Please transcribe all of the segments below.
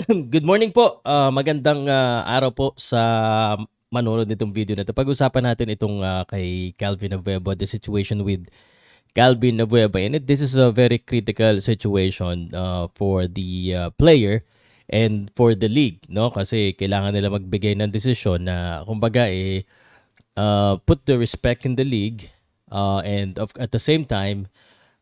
Good morning po. Magandang araw po sa manonood nitong video na 'to. Pag-usapan natin itong kay Calvin Abueva, the situation with Calvin Abueva. And this is a very critical situation for the player and for the league, no? Kasi kailangan nila magbigay ng desisyon na kumbaga put the respect in the league and at the same time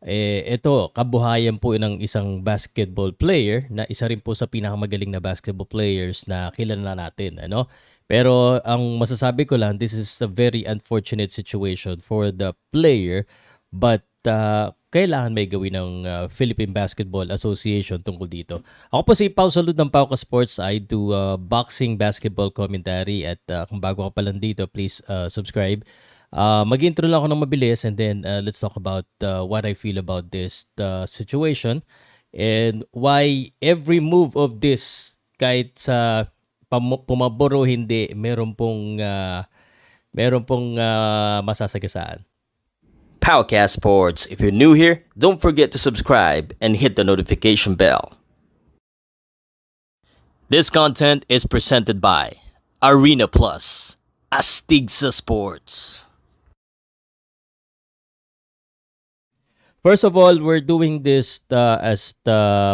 ito, kabuhayan po ng isang basketball player na isa rin po sa pinakamagaling na basketball players na kilala natin, ano? Pero ang masasabi ko lang, this is a very unfortunate situation for the player, but kailangan may gawin ng Philippine Basketball Association tungkol dito. Ako po si Salud ng Powcast Sports. I do boxing basketball commentary at kung bago ka pa lang dito, please subscribe. Mag-intro lang ako ng mabilis and then let's talk about what I feel about this situation and why every move of this kahit sa pumabor o hindi meron pong masasagasaan. Powcast Sports. If you're new here, don't forget to subscribe and hit the notification bell. This content is presented by Arena Plus, Astigsa Sports. First of all, we're doing this as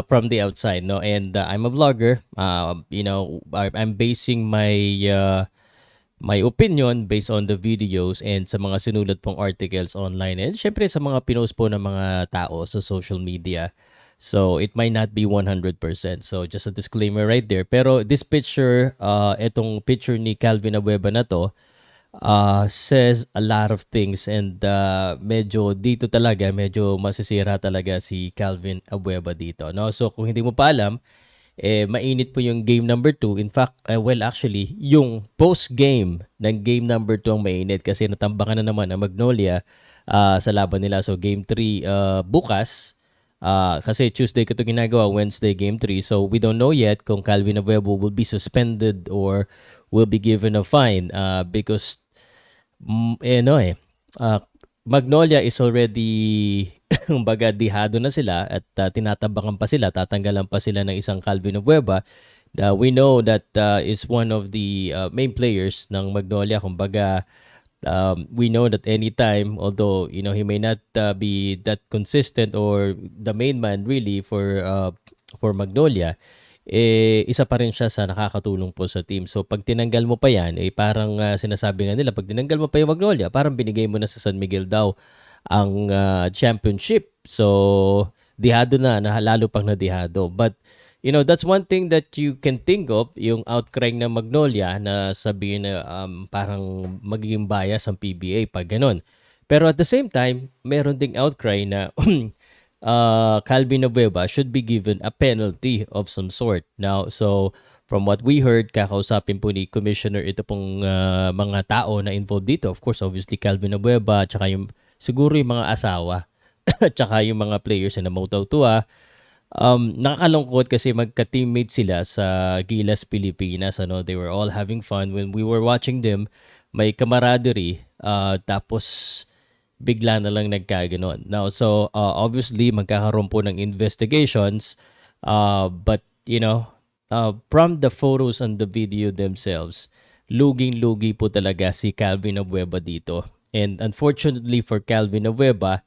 from the outside, no? And I'm a vlogger. I'm basing my opinion based on the videos and sa mga sinulat pong articles online and syempre sa mga pinost po ng mga tao sa social media. So it might not be 100%. So just a disclaimer right there. Pero this picture, etong picture ni Calvin Abueva na to, says a lot of things and medyo dito talaga, medyo masisira talaga si Calvin Abueva dito, no? So kung hindi mo pa alam, mainit po yung game number 2. In fact, actually, yung post-game ng game number 2 ang mainit kasi natambakan na naman ang Magnolia sa laban nila. So game 3 bukas, kasi Tuesday ko ito ginagawa, Wednesday game 3. So we don't know yet kung Calvin Abueva will be suspended or will be given a fine because Magnolia is already kumbaga dihado na sila at tinatabakan pa sila, tatanggalan pa sila ng isang Calvin Abueva. We know that is one of the main players ng Magnolia. Kumbaga, we know that anytime, although he may not be that consistent or the main man really for Magnolia, isa pa rin siya sa nakakatulong po sa team. So pag tinanggal mo pa yan, parang sinasabi nga nila, pag tinanggal mo pa yung Magnolia, parang binigay mo na sa San Miguel daw ang championship. So dihado na lalo pang nadihado. But that's one thing that you can think of, yung outcry ng Magnolia na sabihin na parang magiging bias ang PBA pag ganun. Pero at the same time, meron ding outcry na Calvin Abueva should be given a penalty of some sort. Now, so from what we heard, kakausapin po ni Commissioner ito pong mga tao na involved dito. Of course, obviously Calvin Abueva, tsaka siguro yung mga asawa, tsaka yung mga players na Motaw Tua. Nakakalungkot kasi magka-teammate sila sa Gilas, Pilipinas. They were all having fun when we were watching them. May camaraderie. Tapos bigla na lang nagkaganon. Now, so obviously magkakaroon po ng investigations, but from the photos and the video themselves, luging-lugi po talaga si Calvin Abueva dito. And unfortunately for Calvin Abueva,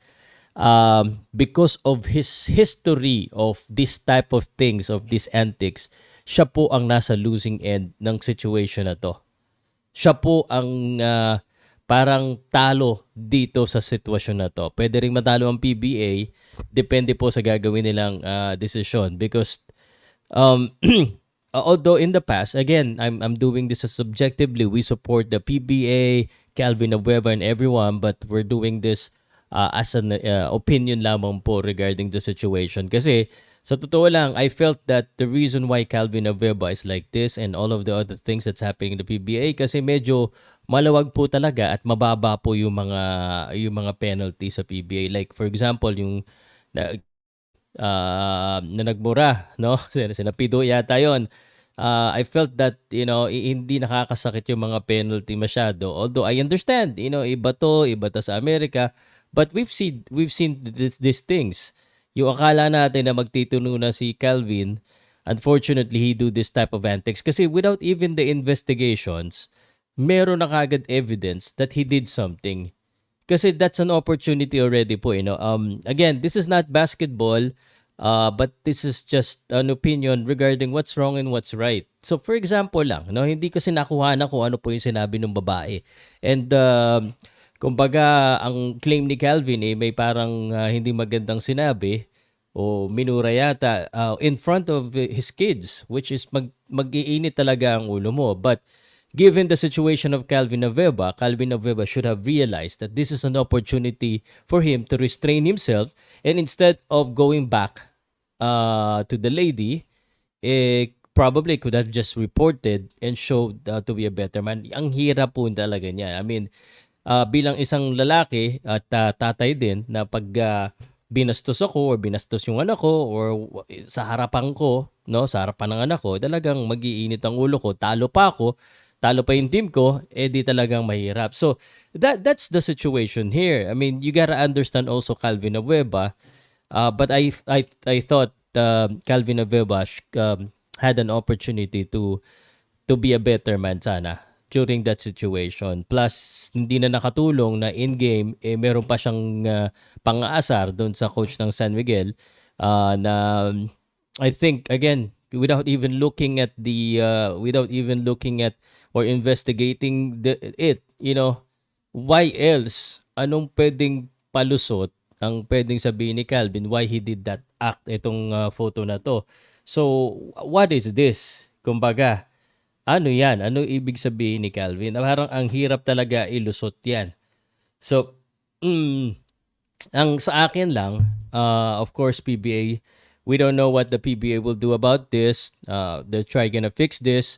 because of his history of this type of things, of these antics, siya po ang nasa losing end ng situation na to. Siya po ang parang talo dito sa sitwasyon na to. Pwede ring matalo ang PBA, depende po sa gagawin nilang desisyon. Because although in the past, again, I'm doing this as subjectively, we support the PBA, Calvin Abueva and everyone, but we're doing this as an opinion lamang po regarding the situation. Kasi sa totoo lang, I felt that the reason why Calvin Abueva is like this and all of the other things that's happening in the PBA, kasi medyo malawag po talaga at mababa po yung mga penalty sa PBA. Like for example, yung na nagmura, no? Sinapido yata yon. I felt that hindi nakakasakit yung mga penalty masyado. Although I understand, iba to sa Amerika, but we've seen these things. Yung akala natin na magtituno na si Calvin, unfortunately, he do this type of antics. Kasi without even the investigations, meron na kagad evidence that he did something. Kasi that's an opportunity already po, you know. Again, this is not basketball, but this is just an opinion regarding what's wrong and what's right. So for example lang, no, hindi kasi nakuha na kung ano po yung sinabi ng babae. And kumbaga, ang claim ni Calvin may parang hindi magandang sinabi o minura yata in front of his kids, which is mag-iinit talaga ang ulo mo. But given the situation of Calvin Abueva should have realized that this is an opportunity for him to restrain himself, and instead of going back to the lady, probably could have just reported and showed to be a better man. Ang hirap po talaga niya. I mean, bilang isang lalaki at tatay din na pag binastos ako or binastos yung anak ko or sa harapan ko, no, sa harapan ng anak ko, talagang mag-iinit ang ulo ko, talo pa ako, talo pa yung team ko, di talagang mahirap. So that's the situation here. I mean, you gotta understand also Calvin Abueva, but I thought Calvin Abueva had an opportunity to be a better man sana during that situation. Plus, hindi na nakatulong na in-game, meron pa siyang pang-aasar doon sa coach ng San Miguel na I think, again, without even looking at or investigating it, you know, why else? Anong pwedeng palusot ang pwedeng sabihin ni Calvin why he did that act, itong photo na to. So, what is this? Kumbaga, ano yan? Ano ibig sabihin ni Calvin? Parang ang hirap talaga ilusot yan. So, ang sa akin lang, of course, PBA, we don't know what the PBA will do about this. They're trying to fix this.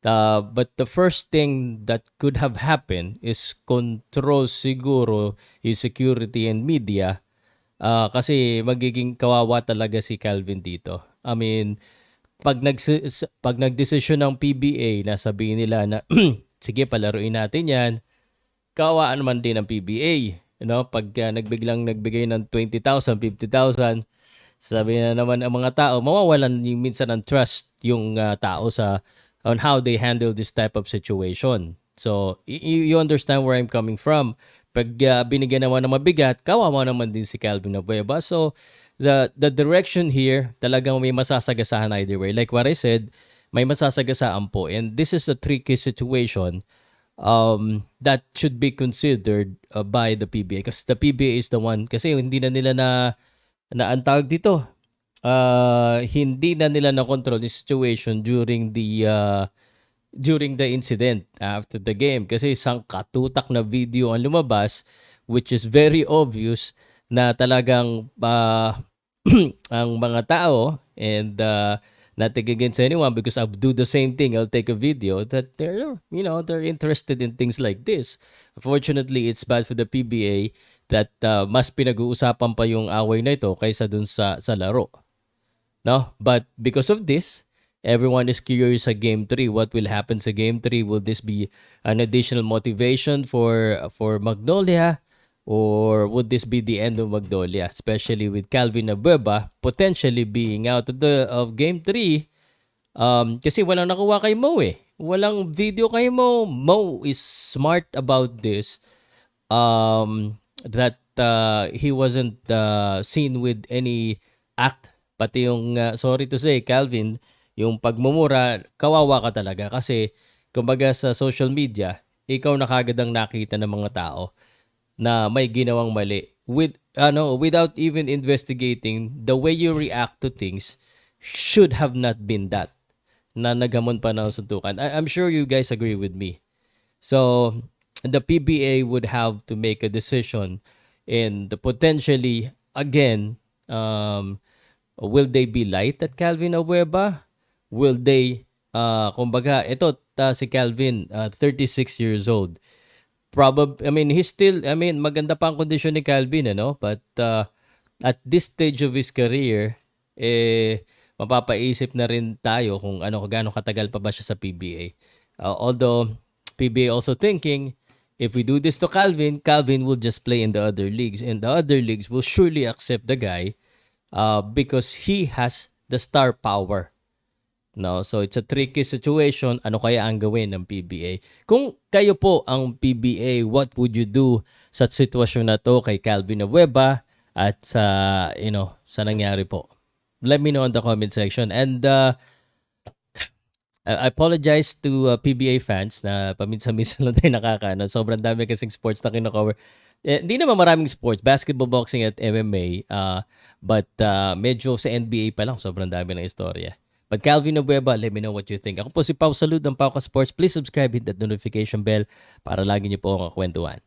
But the first thing that could have happened is control siguro yung security and media. Kasi magiging kawawa talaga si Calvin dito. I mean, pag nagdesisyon ng PBA na sabihin nila na sige palaruin natin 'yan, kaawaan naman din ng PBA, you know, pag nagbigay ng 20,000, 50,000, sabi na naman ang mga tao, mawawalan yung minsan ng trust yung tao sa on how they handle this type of situation. So, you understand where I'm coming from. Pag binigyan naman ng mabigat, kawawa naman din si Calvin Abueva. So, the direction here, talagang may masasagasahan either way. Like what I said, may masasagasaan po. And this is a tricky situation that should be considered by the PBA. Kasi the PBA is the one, kasi hindi na nila na ang tawag dito, hindi na nila na control the situation during the incident after the game, kasi isang katutak na video ang lumabas which is very obvious na talagang ang mga tao and nothing against anyone because I'll do the same thing. I'll take a video that they're interested in things like this. Unfortunately, it's bad for the PBA that mas pinag-uusapan pa yung away na ito kaysa dun sa laro. No? But because of this, everyone is curious sa Game 3. What will happen sa Game 3? Will this be an additional motivation for Magnolia? Or would this be the end of Magnolia? Especially with Calvin Abueva potentially being out of Game 3. Kasi walang nakuha kay Mo eh. Walang video kay Mo. Mo is smart about this. That he wasn't seen with any act. Pati yung, sorry to say, Calvin, yung pagmumura, kawawa ka talaga. Kasi, kumbaga sa social media, ikaw na kagad ang nakita ng mga tao na may ginawang mali. Without even investigating, the way you react to things should have not been that. Na naghamon pa ng suntukan. I'm sure you guys agree with me. So, the PBA would have to make a decision and potentially, again, will they be light at Calvin Abueva? Will they, kumbaga, ito, si Calvin, 36 years old. Maganda pa ang kondisyon ni Calvin, But at this stage of his career, mapapaisip na rin tayo kung gaano katagal pa ba siya sa PBA. Although, PBA also thinking, if we do this to Calvin, Calvin will just play in the other leagues. And the other leagues will surely accept the guy because he has the star power. No, so it's a tricky situation. Ano kaya ang gawin ng PBA? Kung kayo po ang PBA, what would you do sa sitwasyon na to kay Calvin Abueva at sa nangyari po? Let me know in the comment section. And I apologize to PBA fans na paminsan-minsan lang tayo nakakaano. Sobrang dami kasing sports na kino-cover. Hindi naman maraming sports, basketball, boxing at MMA. But medyo sa NBA pa lang, sobrang dami ng istorya. But Calvin Abueva, let me know what you think. Ako po si Pau Salud ng Powcast Sports. Please subscribe, hit that notification bell para lagi niyo po ang kwentuhan.